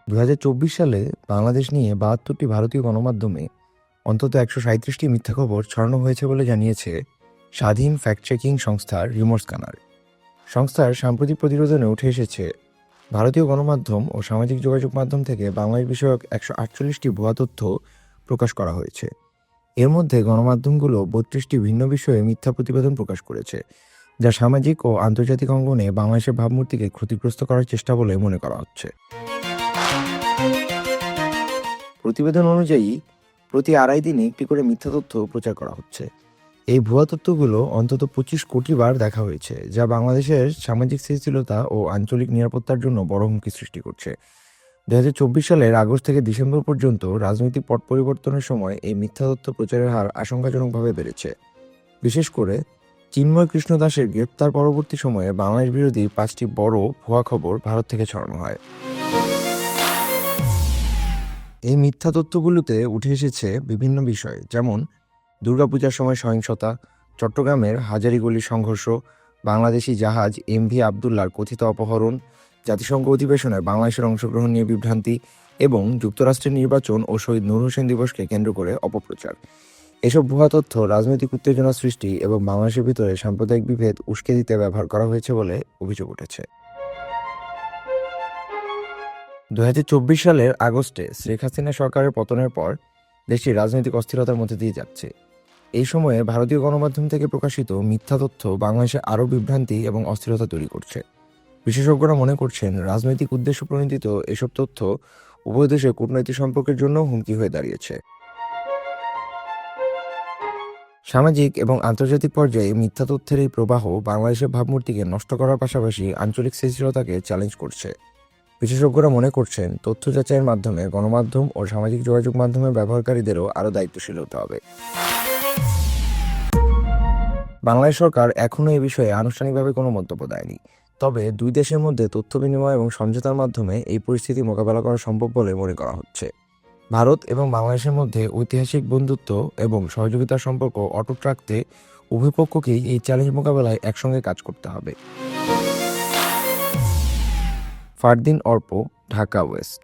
২০২৪ সালে বাংলাদেশ নিয়ে ৭২টি ভারতীয় গণমাধ্যমে অন্তত ১৩৭টি মিথ্যা খবর ছড়ানো হয়েছে বলে জানিয়েছে স্বাধীন ফ্যাক্ট চেকিং সংস্থা রিমোর স্ক্যানার। সংস্থার সাম্প্রতিক প্রতিবেদনে উঠে এসেছে, ভারতীয় গণমাধ্যম ও সামাজিক যোগাযোগ মাধ্যম থেকে বাংলাদেশ বিষয়ক ১৪৮টি ভুয়া তথ্য প্রকাশ করা হয়েছে। এর মধ্যে গণমাধ্যমগুলো ৩২টি ভিন্ন বিষয়ে মিথ্যা প্রতিবেদন প্রকাশ করেছে, যা সামাজিক ও আন্তর্জাতিক অঙ্গনে বাংলাদেশের ভাবমূর্তিকে ক্ষতিগ্রস্ত করার চেষ্টা বলে মনে করা হচ্ছে। প্রতিবেদন অনুযায়ী প্রতি ২.৫ দিনে একটি করে মিথ্যা তথ্য প্রচার করা হচ্ছে। এই ভুয়া তথ্যগুলো অন্তত ২৫ কোটি বার দেখা হয়েছে, যা বাংলাদেশের সামাজিক স্থিতিশীলতা ও আঞ্চলিক নিরাপত্তার জন্য বড় হুমকি সৃষ্টি করছে। ২০২৪ সালের আগস্ট থেকে ডিসেম্বর পর্যন্ত রাজনৈতিক পট পরিবর্তনের সময় এই মিথ্যা তথ্য প্রচারের হার আশঙ্কাজনকভাবে বেড়েছে। বিশেষ করে চিন্ময় কৃষ্ণ দাসের গ্রেপ্তার পরবর্তী সময়ে বাংলাদেশ বিরোধী ৫টি বড় ভুয়া খবর ভারত থেকে ছড়ানো হয়। এই মিথ্যা তথ্যগুলোতে উঠে এসেছে বিভিন্ন বিষয়, যেমন দুর্গাপূজার সময় সহিংসতা, চট্টগ্রামের হাজারীগলির সংঘর্ষ, বাংলাদেশি জাহাজ এমভি আবদুল্লার কথিত অপহরণ, জাতিসংঘ অধিবেশনে বাংলাদেশের অংশগ্রহণ নিয়ে বিভ্রান্তি এবং যুক্তরাষ্ট্রের নির্বাচন ও শহীদ নূর হোসেন দিবসকে কেন্দ্র করে অপপ্রচার। এসব ভুয়া তথ্য রাজনৈতিক উত্তেজনা সৃষ্টি এবং বাংলাদেশের ভিতরে সাম্প্রদায়িক বিভেদ উস্কে দিতে ব্যবহার করা হয়েছে বলে অভিযোগ উঠেছে। ২০২৪ সালের আগস্টে শেখ হাসিনা সরকারের পতনের পর দেশটি রাজনৈতিক অস্থিরতার মধ্যে দিয়ে যাচ্ছে। এই সময়ে ভারতীয় গণমাধ্যম থেকে প্রকাশিত মিথ্যা তথ্য বাংলাদেশে আরও বিভ্রান্তি এবং অস্থিরতা তৈরি করছে। বিশেষজ্ঞরা মনে করছেন, রাজনৈতিক উদ্দেশ্য প্রণোদিত এসব তথ্য উভয় দেশের কূটনৈতিক সম্পর্কের জন্য হুমকি হয়ে দাঁড়িয়েছে। সামাজিক এবং আন্তর্জাতিক পর্যায়ে মিথ্যা তথ্যের এই প্রবাহ বাংলাদেশের ভাবমূর্তিকে নষ্ট করার পাশাপাশি আঞ্চলিক স্থিতিশীলতাকে চ্যালেঞ্জ করছে। বিশেষজ্ঞরা মনে করছেন, তথ্য যাচাইয়ের মাধ্যমে গণমাধ্যম ও সামাজিক যোগাযোগ মাধ্যমের ব্যবহারকারীদেরও আরও দায়িত্বশীল হতে হবে। বাংলাদেশ সরকার এখনও এ বিষয়ে আনুষ্ঠানিকভাবে কোনো মন্তব্য দেয়নি। তবে দুই দেশের মধ্যে তথ্য বিনিময় এবং সমঝোতার মাধ্যমে এই পরিস্থিতি মোকাবেলা করা সম্ভব বলে মনে করা হচ্ছে। ভারত এবং বাংলাদেশের মধ্যে ঐতিহাসিক বন্ধুত্ব এবং সহযোগিতার সম্পর্ক অটুট রাখতে উভয় পক্ষকেই এই চ্যালেঞ্জ মোকাবেলায় একসঙ্গে কাজ করতে হবে। ফারদিন অর্প, ঢাকা ওয়েস্ট।